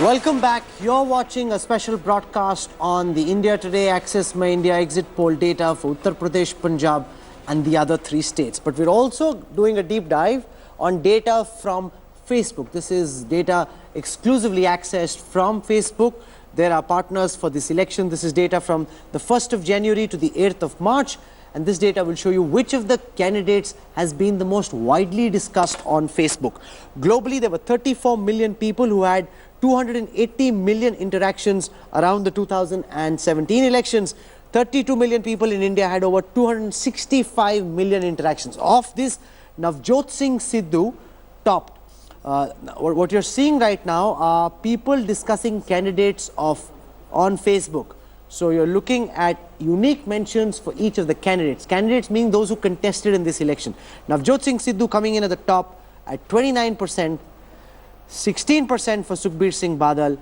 Welcome back. You're watching a special broadcast on the India Today Access My India exit poll data for Uttar Pradesh, Punjab and the other 3 states. But we're also doing a deep dive on data from Facebook. This is data exclusively accessed from Facebook. They're our partners for this election. This is data from the 1st of January to the 8th of March. And this data will show you which of the candidates has been the most widely discussed on Facebook. Globally, there were 34 million people who had 280 million interactions around the 2017 elections. 32 million people in India had over 265 million interactions. Of this, Navjot Singh Sidhu topped. What you're seeing right now are people discussing candidates on Facebook. So you're looking at unique mentions for each of the candidates. Candidates meaning those who contested in this election. Navjot Singh Sidhu coming in at the top at 29%, 16% for Sukhbir Singh Badal,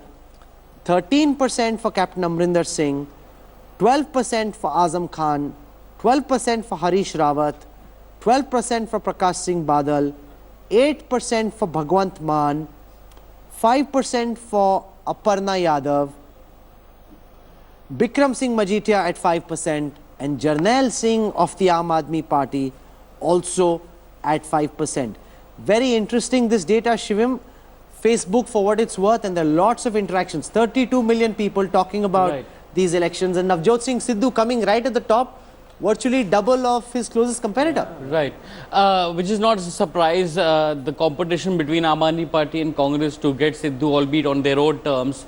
13% for Captain Amrinder Singh, 12% for Azam Khan, 12% for Harish Rawat, 12% for Prakash Singh Badal, 8% for Bhagwant Mann, 5% for Aparna Yadav, Bikram Singh Majithia at 5% and Jarnail Singh of the Aam Aadmi Party also at 5%. Very interesting this data, Shivim. Facebook, for what it's worth, and there are lots of interactions. 32 million people talking about these elections, and Navjot Singh Sidhu coming right at the top, virtually double of his closest competitor. Right, which is not a surprise. The competition between Aam Aadmi Party and Congress to get Sidhu, albeit on their own terms,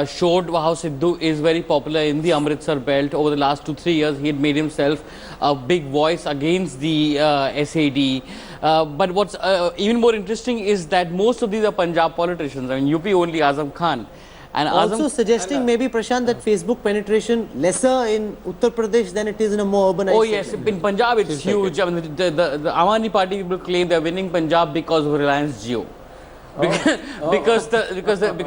showed how Sidhu is very popular in the Amritsar belt. Over the last 2-3 years, he had made himself a big voice against the SAD. But what's even more interesting is that most of these are Punjab politicians. I mean, UP only Azam Khan. And also suggesting maybe, Prashant, that Facebook penetration lesser in Uttar Pradesh than it is in a more urbanized Oh yes, in Punjab it's huge. I mean, the Aam Aadmi Party people claim they're winning Punjab because of Reliance Jio. Because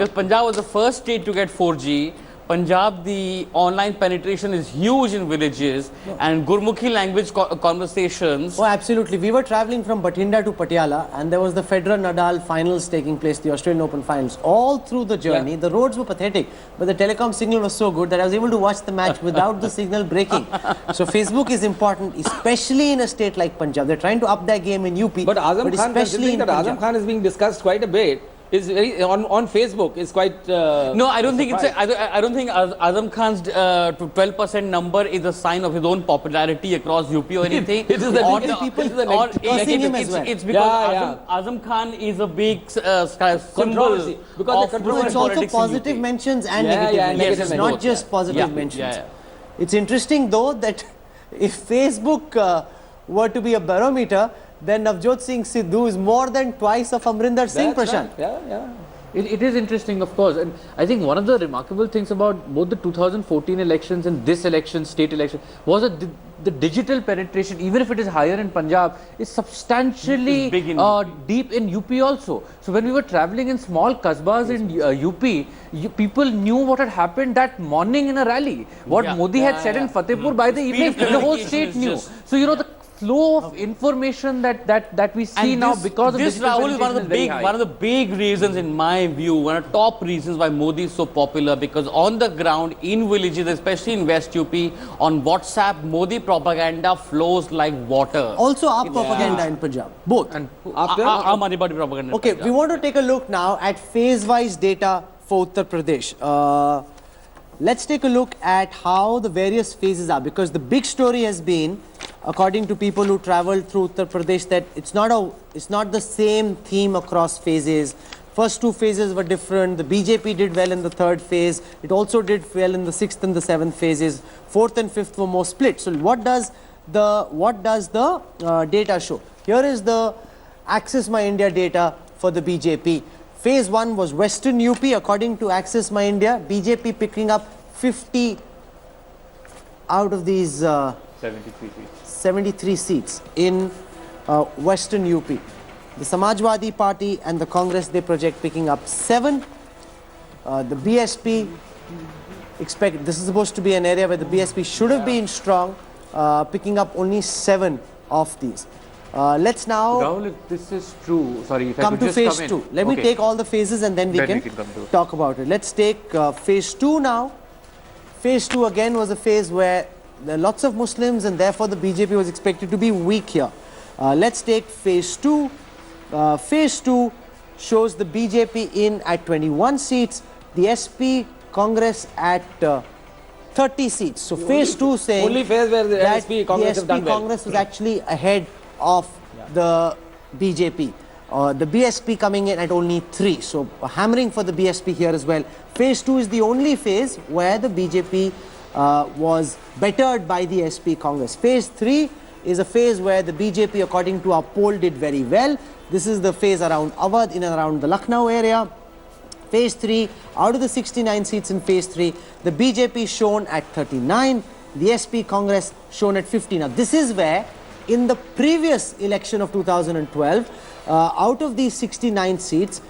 Punjab was the first state to get 4G. Punjab, the online penetration is huge in villages and Gurmukhi language conversations. Oh, absolutely. We were traveling from Bathinda to Patiala and there was the Federer-Nadal finals taking place, the Australian Open finals. All through the journey, the roads were pathetic, but the telecom signal was so good that I was able to watch the match without the signal breaking. So Facebook is important, especially in a state like Punjab. They're trying to up their game in UP. But Azam Khan, considering that Azam Khan is being discussed quite a bit, is very on Facebook is quite no, I don't think it's I don't think Azam Khan's 12% number is a sign of his own popularity across UP or anything. It is the people it's because Azam Khan is a big symbol because it's also positive mentions and negative mentions, not just positive mentions. It's interesting though that if Facebook were to be a barometer, then Navjot Singh Sidhu is more than twice of Amrinder Singh, Prashant. Right. It is interesting, of course, and I think one of the remarkable things about both the 2014 elections and this election, state election, was that the digital penetration, even if it is higher in Punjab, is substantially deep in UP also. So when we were traveling in small kasbas in UP, people knew what had happened that morning in a rally. What Modi had said in Fatehpur by the evening, the whole state knew. So you know the flow of information that we see now because of this, Rahul, is one of the big reasons, in my view, one of the top reasons why Modi is so popular, because on the ground in villages, especially in West UP, on WhatsApp, Modi propaganda flows like water. Also our propaganda in Punjab, both. And our Aam Aadmi Party propaganda. Okay, we want to take a look now at phase-wise data for Uttar Pradesh. Let's take a look at how the various phases are, because the big story has been, according to people who traveled through Uttar Pradesh, that it's not the same theme across phases. First 2 phases were different. The BJP did well in the 3rd phase. It also did well in the 6th and the 7th phases. 4th and 5th were more split. So what does the data show? Here is the Access My India data for the BJP. Phase 1 was Western UP, according to Access My India. BJP picking up 50 out of these 73 seats in Western UP. The Samajwadi Party and the Congress, they project picking up 7. The BSP expect, this is supposed to be an area where the BSP should have been strong, picking up only 7 of these. Let's now Rahul, if this is true, sorry, if I come could to just phase come in. 2. Let me Okay. take all the phases and then we Then can, we can come to it. talk about it. Let's take phase 2 now. Phase 2 again was a phase where there are lots of Muslims and therefore the BJP was expected to be weak here. Let's take phase 2. Phase 2 shows the BJP in at 21 seats, the SP Congress at 30 seats. So phase 2 saying only phase where the that SP Congress the have done SP well. Congress was actually ahead of the BJP. The BSP coming in at only 3. So hammering for the BSP here as well. Phase 2 is the only phase where the BJP was bettered by the SP Congress. Phase 3 is a phase where the BJP, according to our poll, did very well. This is the phase around Awadh, in and around the Lucknow area. Phase 3, out of the 69 seats in phase 3, the BJP shown at 39, the SP Congress shown at 50. Now, this is where, in the previous election of 2012, out of these 69 seats,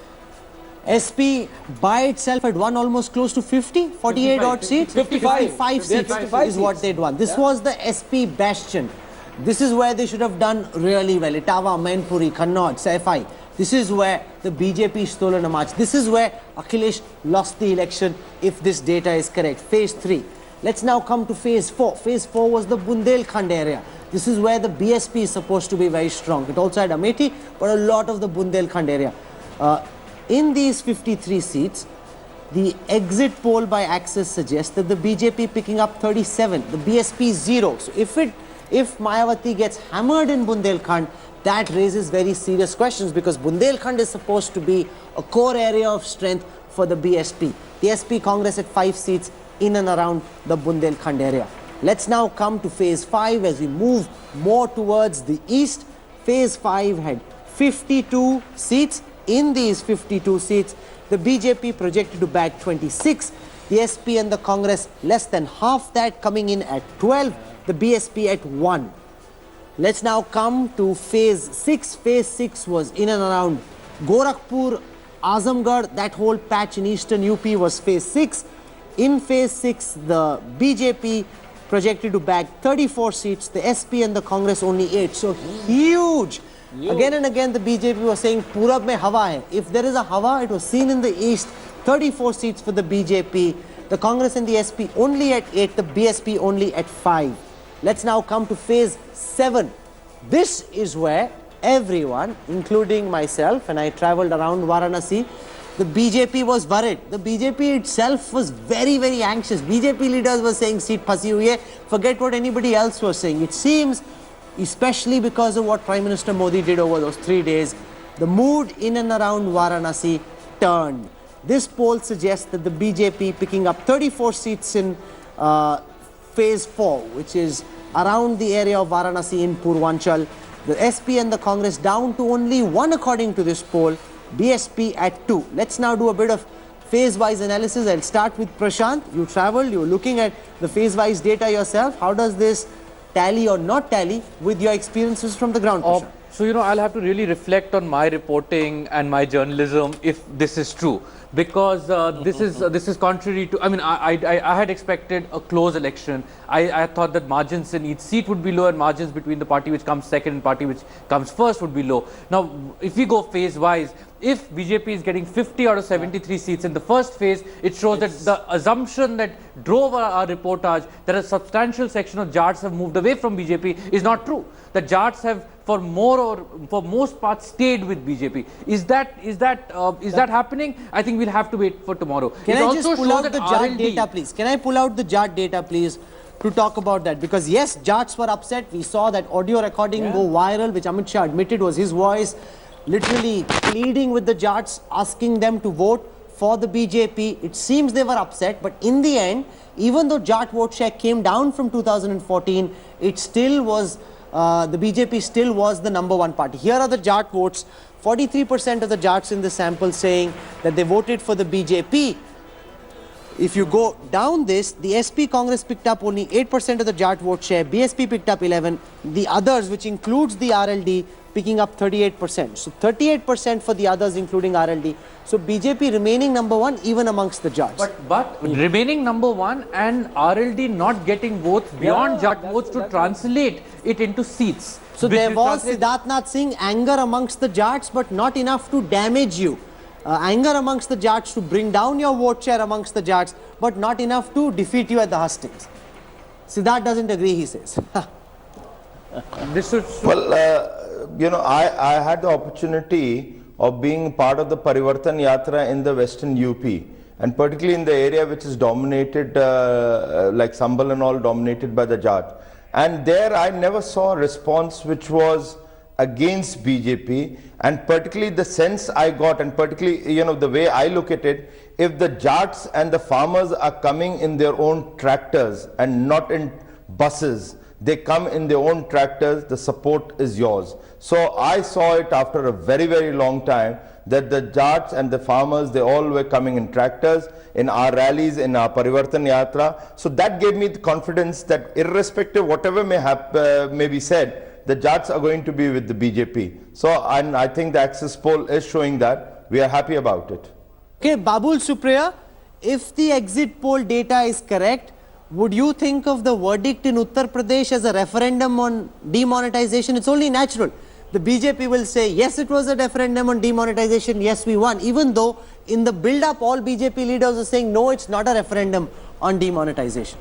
SP by itself had won almost close to 50, 48 odd seats. 55. 55 They had seats 55 is what seats. they'd won. This was the SP bastion. This is where they should have done really well. Etawah, Mainpuri, Kannauj, Saifai. This is where the BJP stolen a march. This is where Akhilesh lost the election, if this data is correct. Phase 3. Let's now come to phase 4. Phase 4 was the Bundelkhand area. This is where the BSP is supposed to be very strong. It also had Amethi, but a lot of the Bundelkhand area. In these 53 seats, the exit poll by Axis suggests that the BJP picking up 37, the BSP 0. So if Mayawati gets hammered in Bundelkhand, that raises very serious questions, because Bundelkhand is supposed to be a core area of strength for the BSP. The SP Congress at 5 seats in and around the Bundelkhand area. Let's now come to phase 5 as we move more towards the east. Phase 5 had 52 seats. In these 52 seats, the BJP projected to bag 26, the SP and the Congress less than half that, coming in at 12, the BSP at 1. Let's now come to phase 6. Phase 6 was in and around Gorakhpur, Azamgarh, that whole patch in eastern UP was phase 6. In phase 6, the BJP projected to bag 34 seats, the SP and the Congress only 8. So huge. Again and again the BJP was saying Purab mein hawa hai. If there is a hawa, it was seen in the east. 34 seats for the BJP, the Congress and the SP only at 8, the BSP only at 5. Let's now come to phase 7. This is where everyone, including myself, and I travelled around Varanasi, the BJP was worried. The BJP itself was very, very anxious. BJP leaders were saying seat phasi hui hai. Forget what anybody else was saying. It seems, especially because of what Prime Minister Modi did over those 3 days, the mood in and around Varanasi turned. This poll suggests that the BJP picking up 34 seats in phase 4, which is around the area of Varanasi in Purvanchal. The SP and the Congress down to only 1 according to this poll, BSP at 2. Let's now do a bit of phase-wise analysis. I'll start with Prashant. You travelled, you're looking at the phase-wise data yourself. How does this tally or not tally with your experiences from the ground, Prashant? So, I'll have to really reflect on my reporting and my journalism if this is true, because this is contrary to, I had expected a close election. I thought that margins in each seat would be low and margins between the party which comes second and party which comes first would be low. Now, if we go phase wise, if BJP is getting 50 out of 73 seats in the first phase, it shows that the assumption that drove our reportage, that a substantial section of Jats have moved away from BJP, is not true. The Jats have, for most part, stayed with BJP. Is that happening? I think we'll have to wait for tomorrow. Can I just pull out the Jat data, please? Can I pull out the Jat data, please, to talk about that? Because yes, Jats were upset. We saw that audio recording go viral, which Amit Shah admitted was his voice, literally pleading with the Jats, asking them to vote for the BJP. It seems they were upset, but in the end, even though Jat vote share came down from 2014, it still was, the BJP still was the #1 party. Here are the Jat votes. 43% of the Jats in the sample saying that they voted for the BJP. If you go down this, the SP Congress picked up only 8% of the Jat vote share, BSP picked up 11, the others, which includes the RLD, picking up 38%. So 38% for the others, including RLD. So BJP remaining number one even amongst the Jats. But remaining number one and RLD not getting votes beyond Jat votes to translate it into seats. So there was Siddharth Nath Singh anger amongst the Jats, but not enough to damage you. Anger amongst the Jats to bring down your vote share amongst the Jats, but not enough to defeat you at the hustings. Siddharth doesn't agree, he says. Well, you know, I had the opportunity of being part of the Parivartan Yatra in the western UP, and particularly in the area which is dominated, like Sambal and all, dominated by the Jat. And there I never saw a response which was against BJP, and particularly the sense I got, and particularly, you know, the way I look at it, if the Jats and the farmers are coming in their own tractors and not in buses, they come in their own tractors, the support is yours. So I saw it after a very, very long time that the Jats and the farmers, they all were coming in tractors in our rallies, in our Parivartan Yatra. So that gave me the confidence that irrespective whatever may be said, the Jats are going to be with the BJP. So and I think the Axis poll is showing that. We are happy about it. Okay, Babul Supriya, if the exit poll data is correct, would you think of the verdict in Uttar Pradesh as a referendum on demonetization? It's only natural. The BJP will say, yes, it was a referendum on demonetization, yes, we won. Even though in the build-up, all BJP leaders are saying, no, it's not a referendum on demonetization.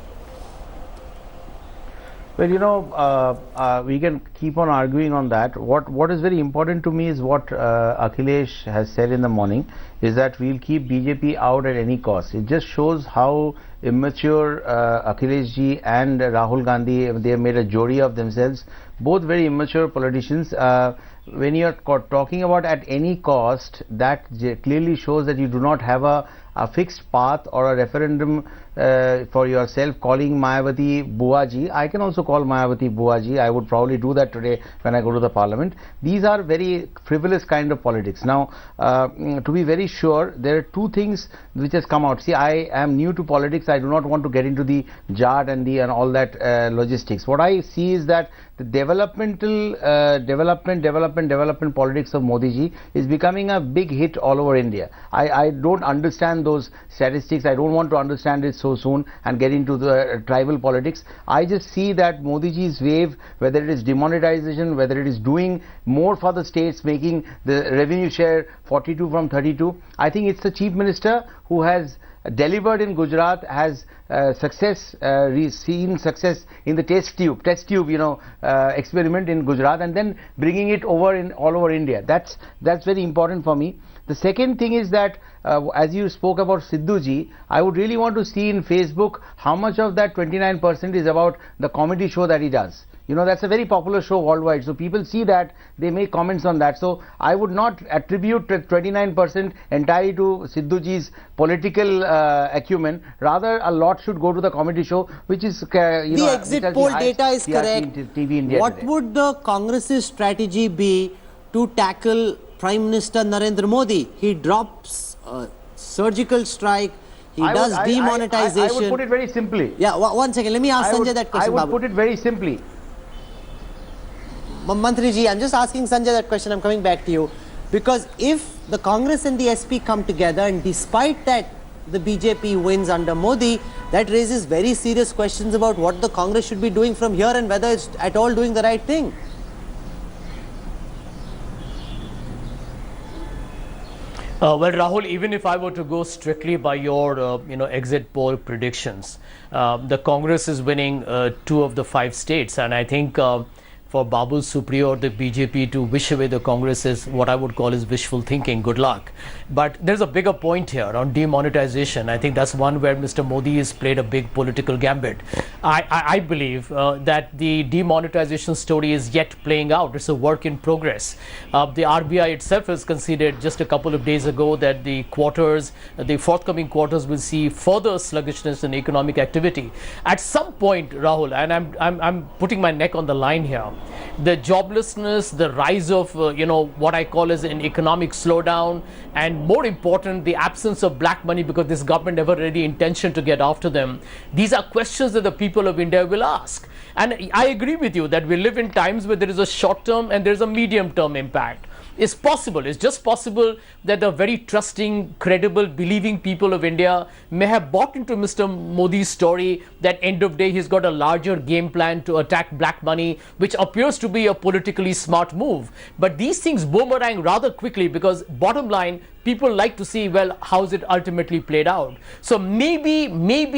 Well, you know, we can keep on arguing on that. What is very important to me is what Akhilesh has said in the morning, is that we'll keep BJP out at any cost. It just shows how immature Akhilesh ji and Rahul Gandhi, they have made a jury of themselves, both very immature politicians. When you are talking about at any cost, that clearly shows that you do not have a fixed path or a referendum for yourself, calling Mayawati Buaji. I can also call Mayawati Buaji. I would probably do that today when I go to the parliament. These are very frivolous kind of politics. Now, to be very sure, there are two things which has come out. See, I am new to politics. I do not want to get into the Jat and all that logistics. What I see is that the development politics of Modi ji is becoming a big hit all over India. I don't understand those statistics. I don't want to understand it so soon and get into the tribal politics. I just see that Modi ji's wave, whether it is demonetization, whether it is doing more for the states, making the revenue share 42 from 32, I think it's the chief minister who has delivered in Gujarat, has seen success in the test tube, experiment in Gujarat, and then bringing it over in all over India. That's very important for me. The second thing is that as you spoke about Sidhu ji, I would really want to see in Facebook how much of that 29% is about the comedy show that he does. You know, that's a very popular show worldwide. So people see that, they make comments on that. So I would not attribute 29% entirely to Sidhu ji's political acumen. Rather, a lot should go to the comedy show, which is, the exit poll data is correct. TV India what today. would the Congress's strategy be to tackle Prime Minister Narendra Modi? He drops surgical strike. He does demonetization. I would put it very simply. Yeah, one second. Let me ask Sanjay that question. I would put it very simply. Mantri ji, I'm just asking Sanjay that question. I'm coming back to you. Because if the Congress and the SP come together, and despite that the BJP wins under Modi, that raises very serious questions about what the Congress should be doing from here and whether it's at all doing the right thing. Well, Rahul, even if I were to go strictly by your, exit poll predictions, the Congress is winning 2 of the 5 states, and I think for Babul Supriyo or the BJP to wish away the Congress is what I would call is wishful thinking. Good luck. But there's a bigger point here on demonetization. I think that's one where Mr. Modi has played a big political gambit. I believe that the demonetization story is yet playing out. It's a work in progress. The RBI itself has conceded just a couple of days ago that the forthcoming quarters will see further sluggishness in economic activity. At some point, Rahul, and I'm putting my neck on the line here, the joblessness, the rise of, what I call as an economic slowdown, and more important, the absence of black money because this government never really intention to get after them. These are questions that the people of India will ask. And I agree with you that we live in times where there is a short-term and there is a medium-term impact. It's possible, it's just possible that the very trusting, credible, believing people of India may have bought into Mr. Modi's story that end of day he's got a larger game plan to attack black money, which appears to be a politically smart move. But these things boomerang rather quickly because bottom line, people like to see, well, how's it ultimately played out. So maybe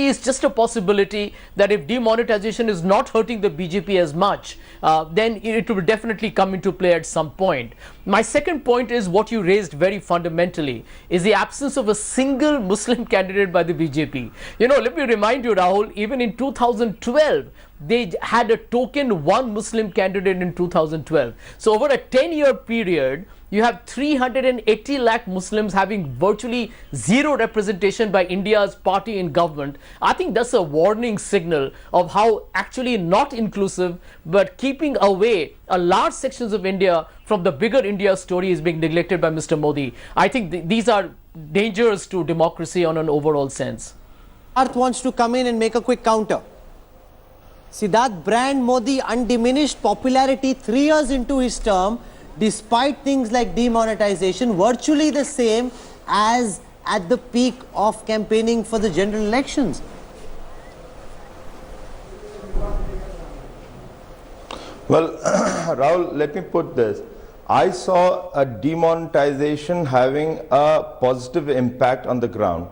it's just a possibility that if demonetization is not hurting the BJP as much, then it will definitely come into play at some point. My second point is what you raised very fundamentally, is the absence of a single Muslim candidate by the BJP. Let me remind you, Rahul, even in 2012, they had a token one Muslim candidate in 2012. So over a 10-year period, you have 380 lakh Muslims having virtually zero representation by India's party in government. I think that's a warning signal of how actually not inclusive, but keeping away a large sections of India from the bigger India story is being neglected by Mr. Modi. I think these are dangers to democracy on an overall sense. Arth wants to come in and make a quick counter. Siddharth, brand Modi undiminished popularity 3 years into his term, despite things like demonetization, virtually the same as at the peak of campaigning for the general elections. Well, Rahul, let me put this. I saw a demonetization having a positive impact on the ground.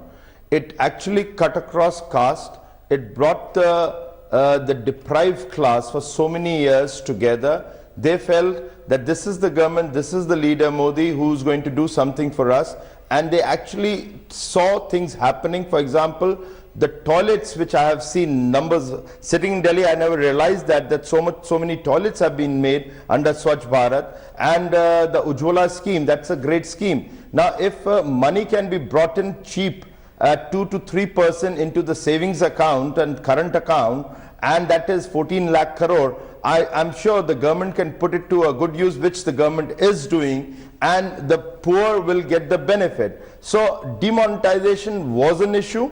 It actually cut across caste. It brought the deprived class for so many years together. They felt that this is the government, this is the leader Modi who's going to do something for us, and they actually saw things happening. For example, the toilets, which I have seen numbers sitting in Delhi, I never realized that so many toilets have been made under Swachh Bharat, and the Ujjwala scheme, that's a great scheme. Now, if money can be brought in cheap, 2 to 3% into the savings account and current account, and that is 14 lakh crore, I'm sure the government can put it to a good use, which the government is doing, and the poor will get the benefit. So demonetization was an issue.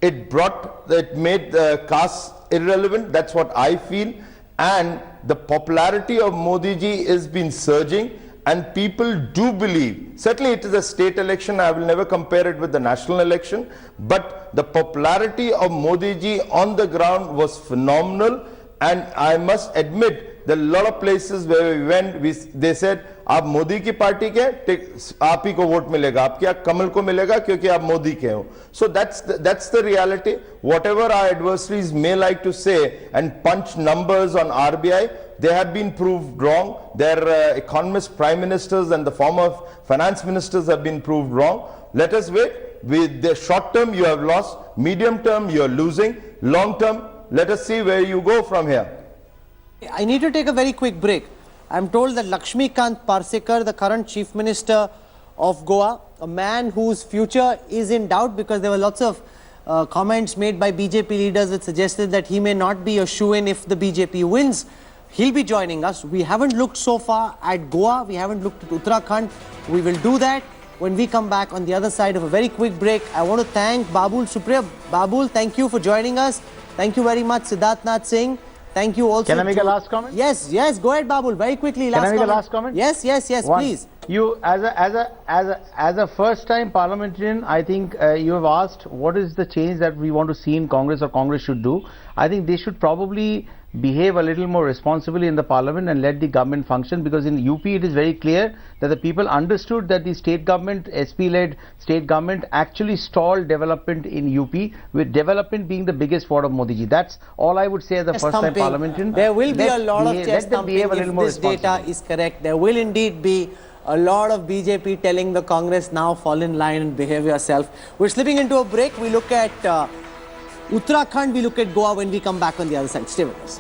It made caste irrelevant. That's what I feel. And the popularity of Modi ji is been surging, and people do believe, certainly it is a state election, I will never compare it with the national election, but the popularity of Modi ji on the ground was phenomenal. And I must admit that a lot of places where we went, they said, आप मोदी की party के, आप ही को vote मिलेगा, आप क्या कमल को मिलेगा क्योंकि आप मोदी के हो. So that's the reality. Whatever our adversaries may like to say and punch numbers on RBI, they have been proved wrong. Their economists, prime ministers and the former finance ministers have been proved wrong. Let us wait. With the short term you have lost, medium term you are losing, long term let us see where you go from here. I need to take a very quick break. I'm told that Lakshmikant Parsekar, the current Chief Minister of Goa, a man whose future is in doubt because there were lots of comments made by BJP leaders that suggested that he may not be a shoo-in if the BJP wins. He'll be joining us. We haven't looked so far at Goa. We haven't looked at Uttarakhand. We will do that when we come back on the other side of a very quick break. I want to thank Babul Supriya. Babul, thank you for joining us. Thank you very much, Siddharth Nath Singh. Thank you also. Can I make a last comment? Yes, go ahead, Babul. Very quickly, Can I make a last comment? Yes, please. You, as a first-time parliamentarian, I think you have asked what is the change that we want to see in Congress or Congress should do. I think they should probably behave a little more responsibly in the parliament and let the government function, because in UP it is very clear that the people understood that the state government, SP-led state government, actually stalled development in UP, with development being the biggest fault of Modi ji. That's all I would say as a first-time parliamentarian. There will be a lot of chest thumping if this data is correct. There will indeed be a lot of BJP telling the Congress, now fall in line and behave yourself. We're slipping into a break. We look at Uttarakhand, we look at Goa when we come back on the other side. Stay with us.